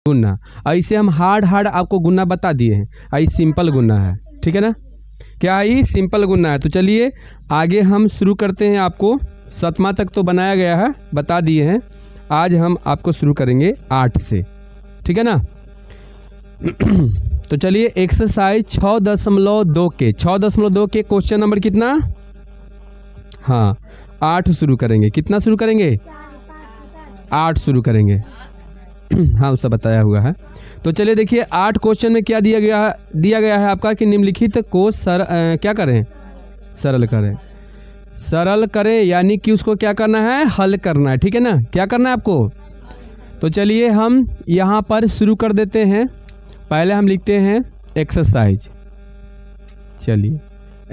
गुना। ऐसे हम हार्ड आपको गुना बता दिए हैं, आई सिंपल गुना है, ठीक है ना, क्या ये सिंपल गुना है। तो चलिए आगे हम शुरू करते हैं। आपको 7वां तक तो बनाया गया है, बता दिए हैं। आज हम आपको शुरू करेंगे 8 से, ठीक है ना। तो चलिए एक्सरसाइज 6.2 के 6.2 के क्वेश्चन नंबर कितना, हाँ 8 शुरू करेंगे। कितना शुरू करेंगे, 8 शुरू करेंगे। हाँ उससे बताया हुआ है। तो चलिए देखिए 8 क्वेश्चन में क्या दिया गया है आपका कि निम्नलिखित को क्या करें, सरल करें। सरल करें यानी कि उसको क्या करना है, हल करना है, ठीक है ना। क्या करना है आपको। तो चलिए हम यहाँ पर शुरू कर देते हैं। पहले हम लिखते हैं एक्सरसाइज। चलिए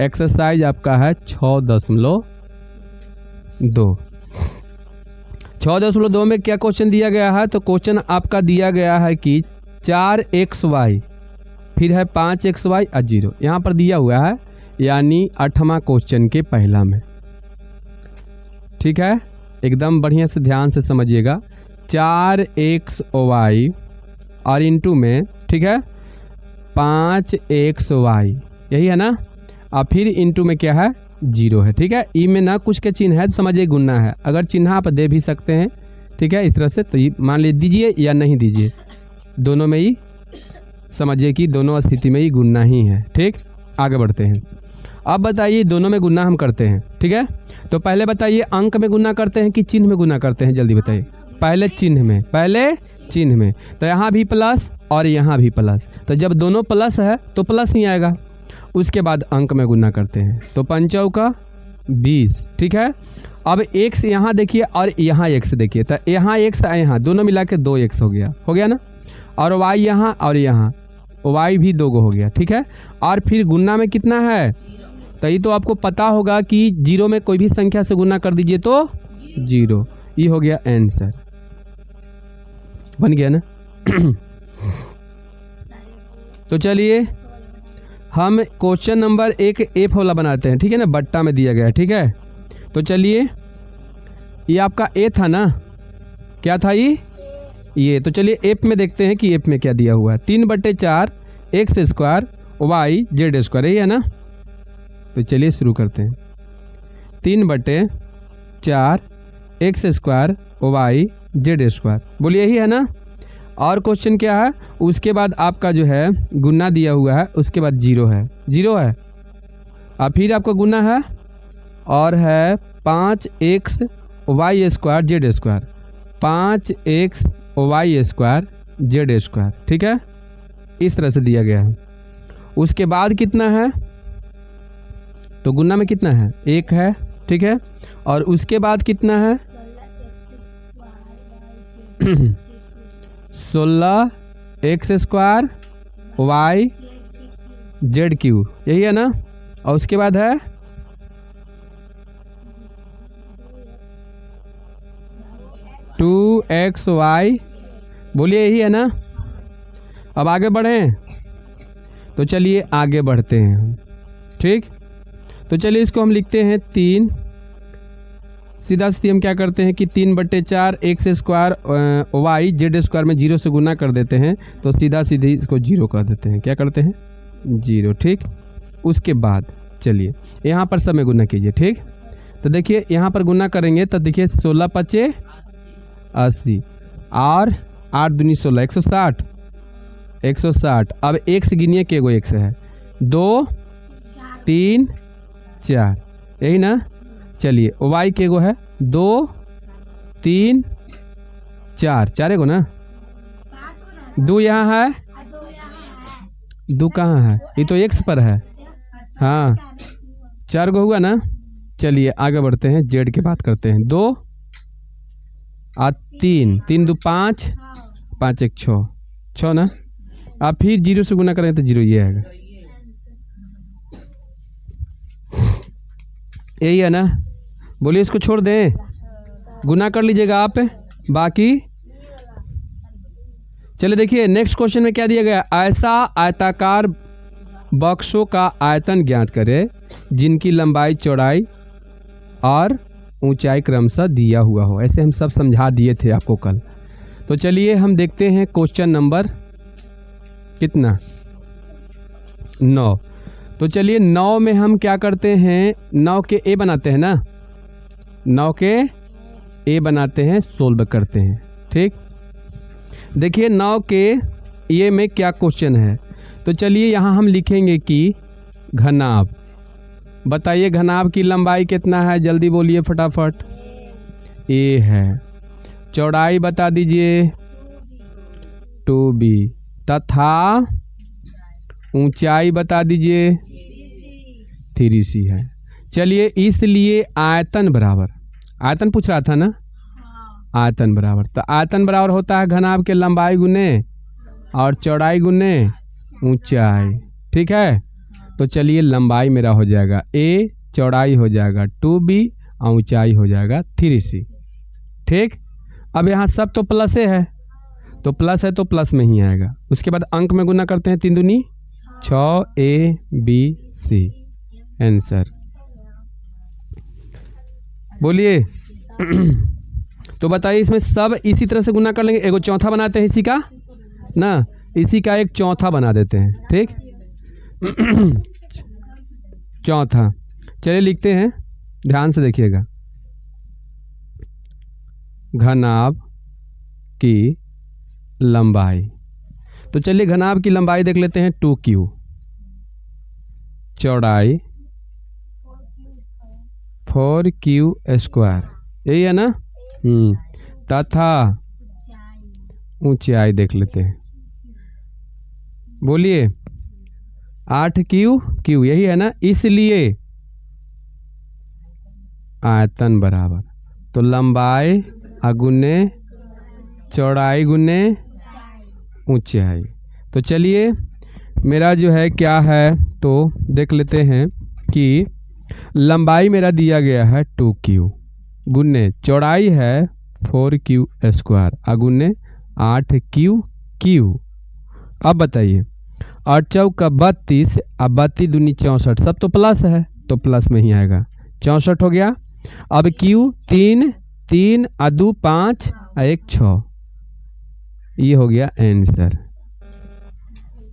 एक्सरसाइज आपका है 6.2। 6.2 में क्या क्वेश्चन दिया गया है। तो क्वेश्चन आपका दिया गया है कि 4xy फिर है 5xy और 0 यहाँ पर दिया हुआ है, यानी 8वां क्वेश्चन के पहला में, ठीक है। एकदम बढ़िया से ध्यान से समझिएगा। 4xy और इंटू में, ठीक है, 5xy यही है ना, और फिर इंटू में क्या है 0 है, ठीक है। ई में ना कुछ के चिन्ह है तो समझिए गुना है। अगर चिन्ह आप दे भी सकते हैं, ठीक है, इस तरह से। तो ये मान लीजिए दीजिए या नहीं दीजिए, दोनों में ही समझिए कि दोनों स्थिति में ही गुना ही है, ठीक। आगे बढ़ते हैं। अब बताइए दोनों में गुना हम करते हैं, ठीक है। तो पहले बताइए अंक में गुना करते हैं कि चिन्ह में गुना करते हैं, जल्दी बताइए। पहले चिन्ह में। तो यहाँ भी प्लस और यहाँ भी प्लस, तो जब दोनों प्लस है तो प्लस ही आएगा। उसके बाद अंक में गुना करते हैं। तो 5 चौका 20, ठीक है। अब x यहाँ देखिए और यहाँ x देखिए, तो यहाँ x यहाँ दोनों मिला के 2x हो गया ना। और y यहाँ और यहाँ y भी 2 हो गया, ठीक है। और फिर गुना में कितना है, तो ये तो आपको पता होगा कि 0 में कोई भी संख्या से गुना कर दीजिए तो 0। ये हो गया आंसर, बन गया ना। तो चलिए हम क्वेश्चन नंबर 1 एफ वाला बनाते हैं, ठीक है ना, बट्टा में दिया गया है, ठीक है। तो चलिए ये आपका ए था ना, क्या था ये। तो चलिए एफ में देखते हैं कि एफ में क्या दिया हुआ है। 3/4 x² y z², यही है ना। तो चलिए शुरू करते हैं। 3/4 x² y z², बोलिए यही है ना। और क्वेश्चन क्या है, उसके बाद आपका जो है गुना दिया हुआ है, उसके बाद 0 है और फिर आपका गुना है और है 5xy² z², 5xy² z², ठीक है। इस तरह से दिया गया है। उसके बाद कितना है, तो गुना में कितना है 1 है, ठीक है। और उसके बाद कितना है 16x² y z³, यही है ना। और उसके बाद है 2xy, बोलिए यही है ना। अब आगे बढ़ें। तो चलिए आगे बढ़ते हैं, ठीक। तो चलिए इसको हम लिखते हैं 3। सीधा सीधी हम क्या करते हैं कि 3/4 x² y z² में 0 से गुना कर देते हैं, तो सीधा सीधी इसको 0 कर देते हैं। क्या करते हैं 0, ठीक। उसके बाद चलिए यहाँ पर सब में गुना कीजिए, ठीक। तो देखिए यहाँ पर गुना करेंगे तो देखिए 16×5 = 80 और 8 दूनी 16, 160। अब एक से गिनिए के गो एक से है, 2 3 4, यही ना। चलिए y के गो है 2 3 4, 4 गो ना। 2 यहाँ है, 2 कहाँ है, ये तो x पर है, हाँ 4 गो हुआ ना। चलिए आगे बढ़ते हैं, जेड की बात करते हैं। 2 और 3, 3 2 5, 5 1 6, 6 ना। आप फिर 0 से गुना करें तो 0 ये आएगा, यही है ना। बोलिए इसको छोड़ दें, गुना कर लीजिएगा आप बाकी। चलिए देखिए नेक्स्ट क्वेश्चन में क्या दिया गया। ऐसा आयताकार बक्सों का आयतन ज्ञात करें जिनकी लंबाई चौड़ाई और ऊंचाई क्रमशः दिया हुआ हो। ऐसे हम सब समझा दिए थे आपको कल। तो चलिए हम देखते हैं क्वेश्चन नंबर कितना, 9। तो चलिए 9 में हम क्या करते हैं, 9 के ए बनाते हैं ना, 9 के ए बनाते हैं, सोल्व करते हैं। ठीक, देखिए 9 के ये में क्या क्वेश्चन है। तो चलिए यहाँ हम लिखेंगे कि घनाभ, बताइए घनाभ की लंबाई कितना है, जल्दी बोलिए फटाफट। ए है। चौड़ाई बता दीजिए 2b, तथा ऊंचाई बता दीजिए 3c है। चलिए इसलिए आयतन बराबर, आयतन पूछ रहा था ना, आयतन बराबर, तो आयतन बराबर होता है घनाभ के लंबाई गुने और चौड़ाई गुने ऊंचाई। ठीक है, तो चलिए लंबाई मेरा हो जाएगा a, चौड़ाई हो जाएगा 2b और ऊंचाई हो जाएगा 3c। ठीक, अब यहाँ सब तो प्लस है, तो प्लस है तो प्लस में ही आएगा। उसके बाद अंक में गुना करते हैं, 3 दूनी 6, a b c, आंसर बोलिए। तो बताइए इसमें सब इसी तरह से गुना कर लेंगे, एगो चौथा बनाते हैं इसी का ना, इसी का एक चौथा बना देते हैं। ठीक, चौथा, चलिए लिखते हैं, ध्यान से देखिएगा। घनाभ की लंबाई, तो चलिए घनाभ की लंबाई देख लेते हैं 2q, चौड़ाई 4q स्क्वायर, यही है ना, तथा ऊंचाई देख लेते हैं, बोलिए 8q, यही है ना, इसलिए आयतन बराबर, तो लंबाई गुने चौड़ाई गुने ऊंचाई। तो चलिए मेरा जो है क्या है, तो देख लेते हैं कि लंबाई मेरा दिया गया है 2q, गुने चौड़ाई है 4q स्क्वायर, अगुने 8q। अब बताइए 8 चौका 32, अब 32 दूनी 64, सब तो प्लस है तो प्लस में ही आएगा, 64 हो गया। अब q 3, 3 और 2 5 और 1 6, ये हो गया आंसर।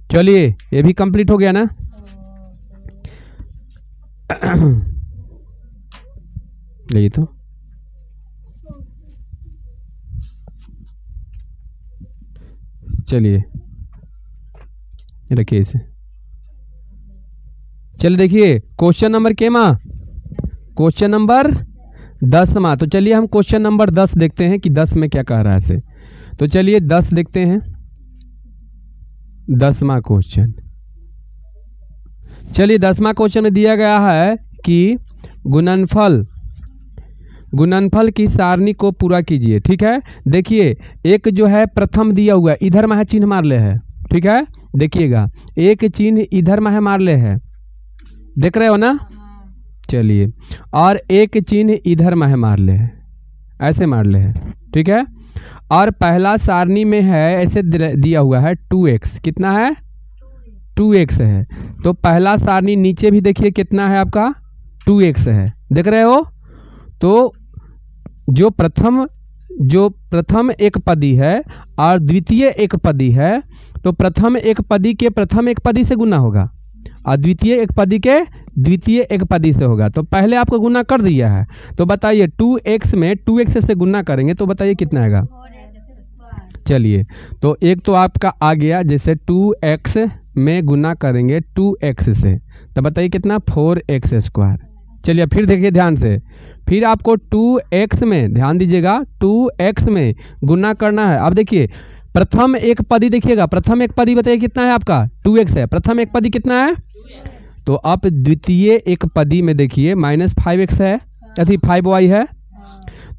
चलिए ये भी कंप्लीट हो गया ना। ये तो चलिए रखिए इसे। चलिए देखिए क्वेश्चन नंबर केमा, क्वेश्चन नंबर 10वां। तो चलिए हम क्वेश्चन नंबर 10 देखते हैं कि 10 में क्या कह रहा है इसे। तो चलिए 10 देखते हैं, 10वां क्वेश्चन। चलिए 10वां क्वेश्चन में दिया गया है कि गुणनफल की सारणी को पूरा कीजिए। ठीक है, देखिए एक जो है प्रथम दिया हुआ है, इधर में है चिन्ह मार ले है। ठीक है, देखिएगा एक चिन्ह इधर में है मार ले है, देख रहे हो ना, चलिए, और एक चिन्ह इधर में है मार ले है, ऐसे मार ले है। ठीक है, और पहला सारणी में है ऐसे दिया हुआ है 2x, कितना है 2x है। तो पहला सारणी नीचे भी देखिए कितना है आपका 2x है, देख रहे हो। तो जो प्रथम एक पदी है और द्वितीय एक पदी है, तो प्रथम एक पदी के प्रथम एक पदी से गुना होगा और द्वितीय एक पदी के द्वितीय एक पदी से होगा। तो पहले आपको गुना कर दिया है, तो बताइए 2x में 2x से गुना करेंगे तो बताइए कितना आएगा। चलिए तो एक तो आपका आ गया, जैसे 2x में गुना करेंगे 2x से, तो बताइए कितना 4x स्क्वायर। चलिए फिर देखिए ध्यान से, फिर आपको 2x में, ध्यान दीजिएगा 2x में गुना करना है। अब देखिए प्रथम एक पदी, देखिएगा प्रथम एक पदी बताइए कितना है आपका 2x है, प्रथम एक पदी कितना है। तो अब द्वितीय एक पदी में देखिए -5x है, अथी 5y है,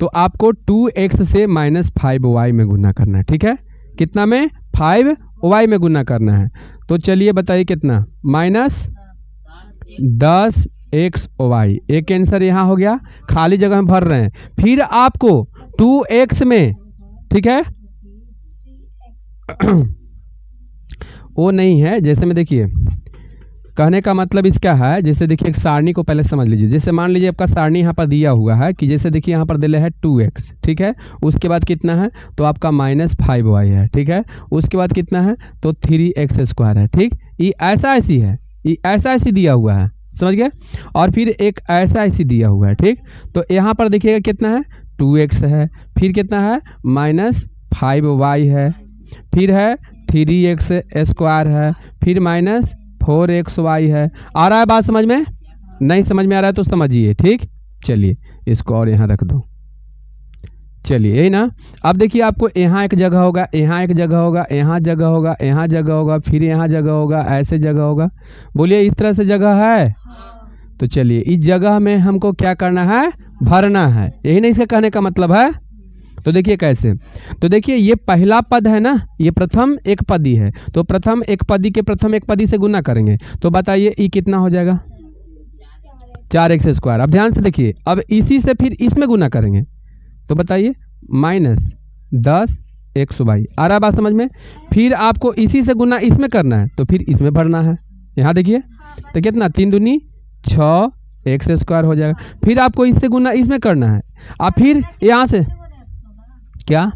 तो आपको 2x से -5y में गुना करना है। ठीक है, कितना में 5y में गुना करना है। तो चलिए बताइए कितना -10xy, एक आंसर यहाँ हो गया, खाली जगह में भर रहे हैं। फिर आपको 2x में, ठीक है वो नहीं है, जैसे में देखिए कहने का मतलब इसका है, जैसे देखिए एक सारणी को पहले समझ लीजिए। जैसे मान लीजिए आपका सारणी यहाँ पर दिया हुआ है कि जैसे देखिए यहाँ पर दिले है 2x, ठीक है। उसके बाद कितना है तो आपका -5y है, ठीक है। उसके बाद कितना है तो 3x² है, ठीक। ये ऐसा ऐसी है, ये ऐसा ऐसी दिया हुआ है, समझ गए। और फिर एक ऐसा ऐसी दिया हुआ है, ठीक। तो यहाँ पर देखिएगा कितना है 2x है, फिर कितना है -5y है, फिर है 3x² है, फिर -4xy है। आ रहा है बात समझ में? नहीं समझ में आ रहा है तो समझिए, ठीक। चलिए इसको और यहाँ रख दो। चलिए यही ना। अब देखिए आपको यहाँ एक जगह होगा, यहाँ एक जगह होगा, यहाँ जगह होगा, यहाँ जगह होगा, फिर यहाँ जगह होगा, ऐसे जगह होगा। बोलिए इस तरह से जगह है। तो चलिए इस जगह में हमको क्या करना है, भरना है। यही ना इसका कहने का मतलब है। तो देखिए कैसे, तो देखिए ये पहला पद है ना, ये प्रथम एक पदी है, तो प्रथम एक पदी के प्रथम एक पदी से गुना करेंगे तो बताइए ये कितना हो जाएगा 4x²। अब ध्यान से देखिए, अब इसी से फिर इसमें गुना करेंगे तो बताइए -10xy। आ रहा बात समझ में? फिर आपको इसी से गुना इसमें करना है तो फिर इसमें भरना है। यहाँ देखिए तो कितना 3 दूनी 6x² हो जाएगा। फिर आपको इससे गुना इसमें करना है, अब फिर यहाँ से क्या,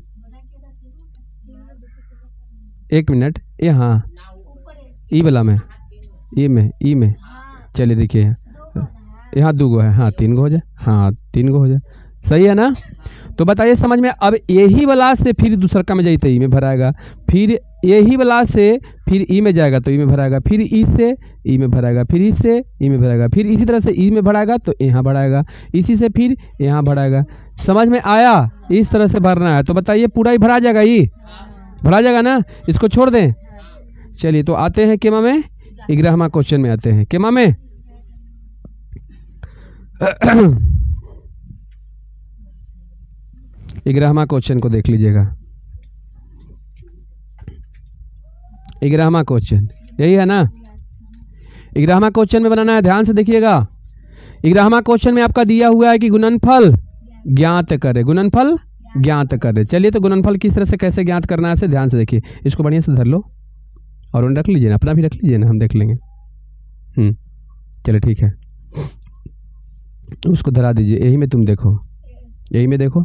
एक मिनट, यहाँ ई वाला में, ई में चलिए देखिए यहाँ 2 गो है, हाँ 3 गो हो जाए, हाँ 3 गो हो जाए, सही है ना। तो बताइए समझ में। अब यही वाला से फिर दूसरा का में जाइए ई में भराएगा, फिर यही वाला से फिर ई में जाएगा तो ई में भराएगा, फिर इससे ई में भराएगा, फिर इससे ई में भराएगा, फिर इसी तरह से ई में भराएगा तो यहाँ भराएगा, इसी से फिर यहाँ भराएगा। समझ में आया? इस तरह से भरना है। तो बताइए पूरा ही भरा जाएगा, ये भरा जाएगा ना, इसको छोड़ दें। चलिए तो आते हैं केमा में, 11वां क्वेश्चन में आते हैं। केमा में 11वां क्वेश्चन को देख लीजिएगा। 11वां क्वेश्चन यही है ना। 11वां क्वेश्चन में बनाना है, ध्यान से देखिएगा। 11वां क्वेश्चन में आपका दिया हुआ है कि गुणनफल ज्ञात करे, गुणनफल ज्ञात करे। चलिए तो गुणनफल किस तरह से कैसे ज्ञात करना है ऐसे ध्यान से देखिए। इसको बढ़िया से धर लो और उन्हें रख लीजिए ना, अपना भी रख लीजिए ना, हम देख लेंगे। चलिए ठीक है, उसको धरा दीजिए। यही में तुम देखो, यही में देखो।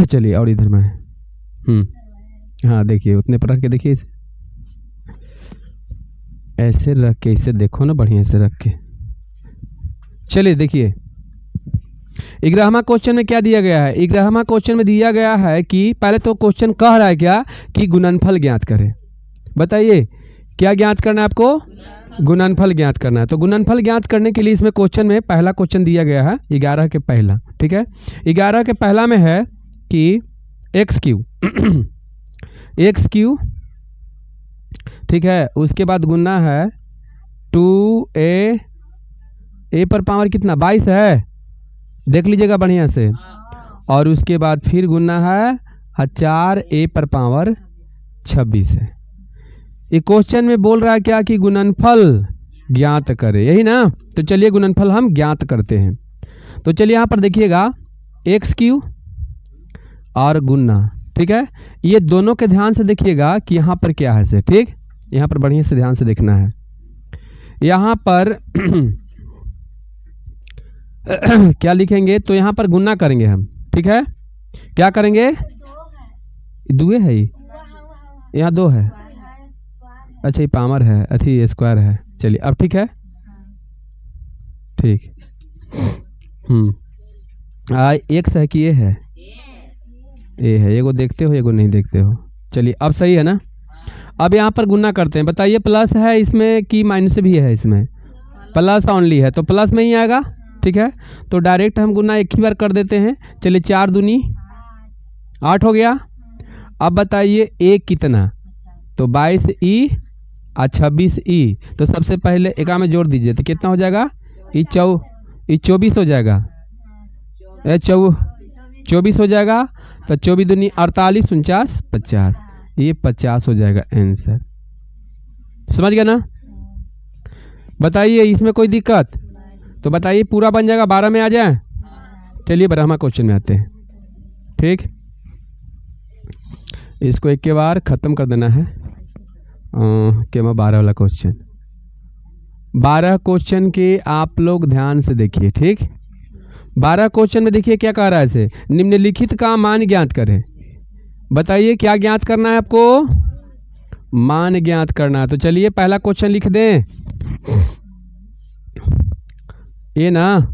चलिए और इधर में हाँ देखिए, उतने पर रख के देखिए, इसे ऐसे रख के इसे देखो ना, बढ़िया से रख के। चलिए देखिए 11वां क्वेश्चन में क्या दिया गया है। 11वां क्वेश्चन में दिया गया है कि पहले तो क्वेश्चन कह रहा है क्या कि गुणनफल ज्ञात करें। बताइए क्या ज्ञात करना है आपको, गुणनफल ज्ञात करना है। तो गुणनफल ज्ञात करने के लिए इसमें क्वेश्चन में पहला क्वेश्चन दिया गया है 11 के पहला, ठीक है। 11 के पहला में है कि x3 ठीक है। उसके बाद गुना है 2a, a पर पावर कितना 22 है, देख लीजिएगा बढ़िया से। और उसके बाद फिर गुना है 4a पर पावर 26 है। ये क्वेश्चन में बोल रहा है क्या कि गुणनफल ज्ञात करे, यही ना। तो चलिए गुणनफल हम ज्ञात करते हैं। तो चलिए यहाँ पर देखिएगा x3 और गुना, ठीक है। ये दोनों के ध्यान से देखिएगा कि यहाँ पर क्या है से, ठीक। यहाँ पर बढ़िया से ध्यान से देखना है। यहाँ पर क्या लिखेंगे तो यहाँ पर गुना करेंगे हम, ठीक है। क्या करेंगे, 2 है, यहाँ 2 है, अच्छा ये पावर है, अथी स्क्वायर है। चलिए अब ठीक है, ठीक। एक है कि ये है, ये है, एगो देखते हो एगो नहीं देखते हो। चलिए अब सही है ना। अब यहाँ पर गुना करते हैं। बताइए प्लस है इसमें कि माइनस भी है, इसमें प्लस ओनली है तो प्लस में ही आएगा, ठीक है। तो डायरेक्ट हम गुना एक ही बार कर देते हैं। चलिए 4 दूनी 8 हो गया। अब बताइए a कितना, तो 22e और 26e। तो सबसे पहले एक में जोड़ दीजिए तो कितना हो जाएगा, ये 24 हो जाएगा, 24 हो जाएगा। तो 24 दूनी 48, 49, 50, ये 50 हो जाएगा आंसर। समझ गया ना। बताइए इसमें कोई दिक्कत तो बताइए, पूरा बन जाएगा, 12 में आ जाए। चलिए 12वां क्वेश्चन में आते हैं, ठीक। इसको एक के बार ख़त्म कर देना है। क्या 12 वाला क्वेश्चन 12 क्वेश्चन के आप लोग ध्यान से देखिए, ठीक। 12 क्वेश्चन में देखिए क्या कह रहा है इसे, निम्नलिखित का मान ज्ञात करें। बताइए क्या ज्ञात करना है आपको, मान ज्ञात करना है। तो चलिए पहला क्वेश्चन लिख दें। ए ना,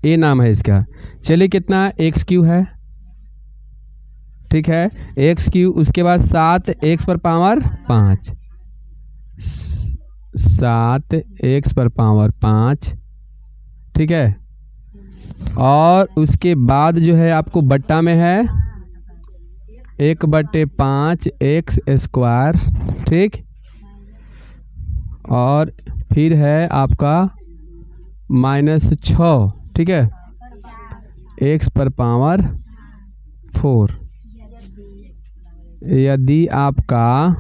ए नाम है इसका। चलिए कितना, एक्स क्यू है, ठीक है, एक्स क्यू, उसके बाद 7 एक्स पर पावर 5, 7 एक्स पर पावर 5, ठीक है। और उसके बाद जो है आपको बट्टा में है 1/5 एक्स स्क्वायर, ठीक। और फिर है आपका -6, ठीक है, एक्स पर पावर 4, यदि आपका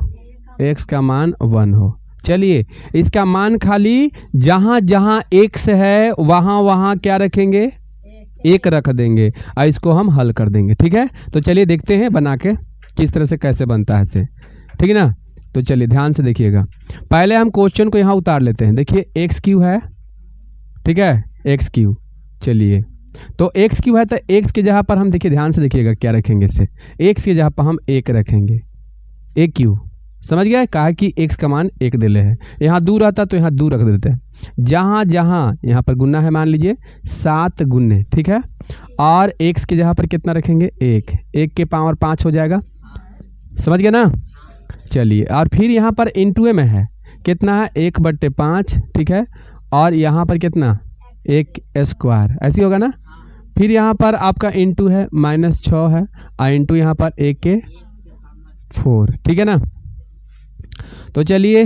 x का मान 1 हो। चलिए इसका मान खाली जहाँ जहाँ x है वहाँ वहाँ क्या रखेंगे, 1 रख देंगे और इसको हम हल कर देंगे, ठीक है। तो चलिए देखते हैं बना के किस तरह से कैसे बनता है इसे, ठीक है ना। तो चलिए ध्यान से देखिएगा। पहले हम क्वेश्चन को यहाँ उतार लेते हैं। देखिए एक्स क्यू है, ठीक है, एक्स क्यू। चलिए तो एक्स क्यू है तो एक्स की जगह पर हम देखिए ध्यान से देखिएगा क्या रखेंगे इसे, एक्स की जगह पर हम 1 रखेंगे, ए क्यू, समझ गया। कहा कि एक्स का मान 1 दिले है, यहाँ 2 रहता तो यहाँ 2 रख देते हैं। जहाँ जहाँ यहाँ पर गुना है, मान लीजिए 7 गुने, ठीक है। और एक्स की जगह पर कितना रखेंगे, 1, 1 के पावर 5 हो जाएगा, समझ गया ना। चलिए और फिर यहाँ पर इंटू में है कितना है, 1/5, ठीक है। और यहाँ पर कितना, 1 स्क्वायर, ऐसी होगा ना। फिर यहाँ पर आपका इंटू है -6 है और इंटू यहाँ पर 1 के 4, ठीक है ना। तो चलिए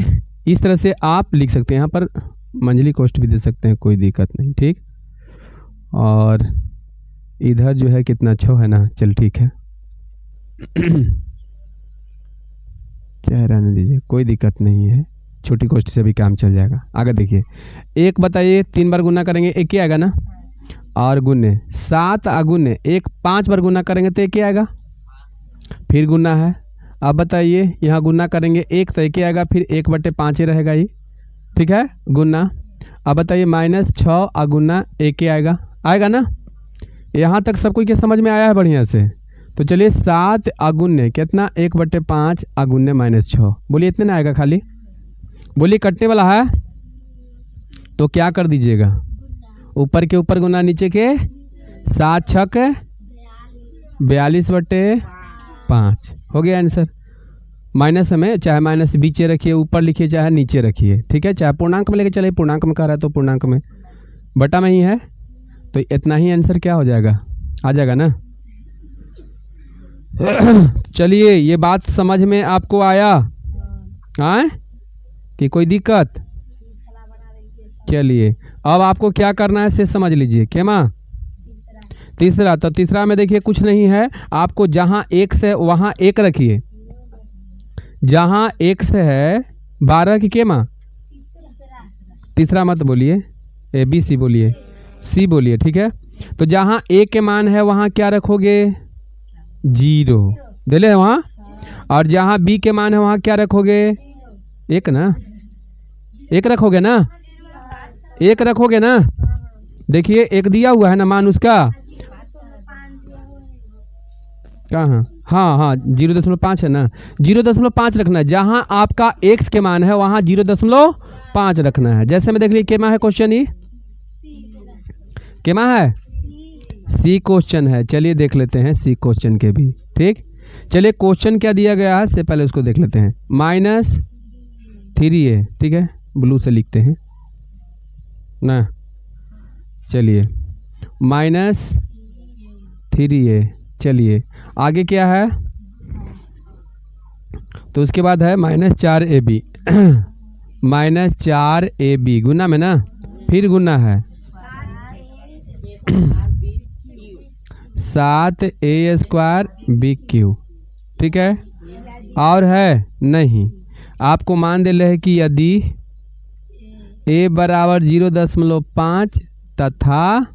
इस तरह से आप लिख सकते हैं, यहाँ पर मंझली कोष्ठ भी दे सकते हैं, कोई दिक्कत नहीं, ठीक। और इधर जो है कितना 6 है ना, चल ठीक है क्या रहने दीजिए, कोई दिक्कत नहीं है, छोटी कोष्ठ से भी काम चल जाएगा। आगे देखिए, 1 बताइए 3 बार गुना करेंगे 1 ही आएगा ना, और गुने 7 गुने 1 5 बार गुना करेंगे तो 1 ही आएगा, फिर गुना है। अब बताइए यहाँ गुना करेंगे 1 तो 1 ही आएगा, फिर 1/5 ही रहेगा ये, ठीक है, गुना। अब बताइए -6 गुना 1 ही आएगा, आएगा ना। यहाँ तक सब कोई के समझ में आया है बढ़िया से। तो चलिए 7 गुने कितना, 1/5 गुने -6, बोलिए इतने ना आएगा खाली, बोलिए कटने वाला है तो क्या कर दीजिएगा, ऊपर के ऊपर गुना नीचे के, 7 छक 42/5 हो गया आंसर। माइनस में चाहे माइनस बीचे रखिए, ऊपर लिखिए चाहे नीचे रखिए, ठीक है। चाहे पूर्णांक में लेके चलिए, पूर्णांक में कह रहा है तो पूर्णांक में, बटा में ही है तो इतना ही आंसर क्या हो जाएगा, आ जाएगा ना। चलिए ये बात समझ में आपको आया आए कि कोई दिक्कत। चलिए अब आपको क्या करना है से समझ लीजिए। क्या माँ, तीसरा। तो तीसरा में देखिए कुछ नहीं है, आपको जहाँ x है वहाँ 1 रखिए, जहाँ x है 12 की क्या माँ, तीसरा मत बोलिए, ABC बोलिए, C बोलिए, ठीक है। तो जहाँ a के मान है वहाँ क्या रखोगे, 0 दिले है वहाँ, और जहाँ b के मान है वहाँ क्या रखोगे, 1 ना, 1 रखोगे ना, 1 रखोगे ना। देखिए 1 दिया हुआ है ना मान उसका, कहाँ, हाँ 0.5 है ना, 0.5 रखना है। जहाँ आपका x के मान है वहाँ 0.5 रखना है। जैसे में देख लीजिए केमा है क्वेश्चन, ही केमा है, सी क्वेश्चन है। चलिए देख लेते हैं सी क्वेश्चन के भी, ठीक। चलिए क्वेश्चन क्या दिया गया है से पहले उसको देख लेते हैं। -3 है, ठीक है, ब्लू से लिखते हैं ना। चलिए -3 है। चलिए आगे क्या है, तो उसके बाद है -4AB -4AB गुना में ना, फिर गुना है 7A² BQ, ठीक है। और है नहीं, आपको मान दे रहे हैं कि यदि A बराबर 0.5 तथा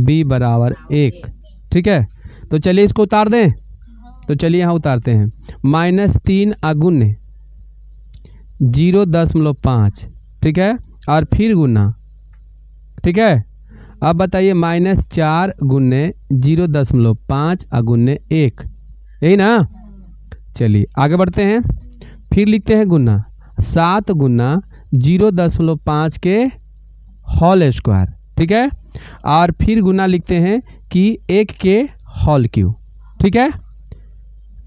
B बराबर 1, ठीक है। तो चलिए इसको उतार दें, तो चलिए यहाँ उतारते हैं। -3 गुने 0.5, ठीक है, और फिर गुना, ठीक है। अब बताइए -4 गुने 0.5 गुने 1, यही ना। चलिए आगे बढ़ते हैं, फिर लिखते हैं गुना 7 गुना 0.5 के होल स्क्वायर, ठीक है। और फिर गुना लिखते हैं कि 1 के होल क्यूब, ठीक है।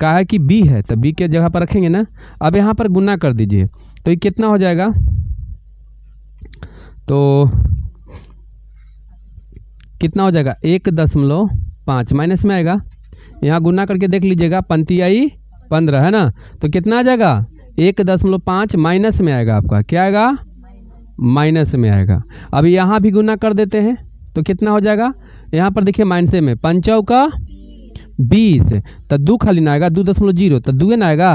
कहा है कि b है तो b के जगह पर रखेंगे ना। अब यहाँ पर गुना कर दीजिए तो ये कितना हो जाएगा, तो कितना हो जाएगा 1.5 माइनस में आएगा। यहाँ गुना करके देख लीजिएगा, पंक्ति आई 15 है ना, तो कितना आ जाएगा 1.5 माइनस में आएगा, आपका क्या आएगा माइनस में आएगा। अब यहाँ भी गुना कर देते हैं तो कितना हो जाएगा, यहाँ पर देखिए माइनस में 5 का 20, तो 2 खाली ना आएगा, 2.0 तो 2 ना आएगा।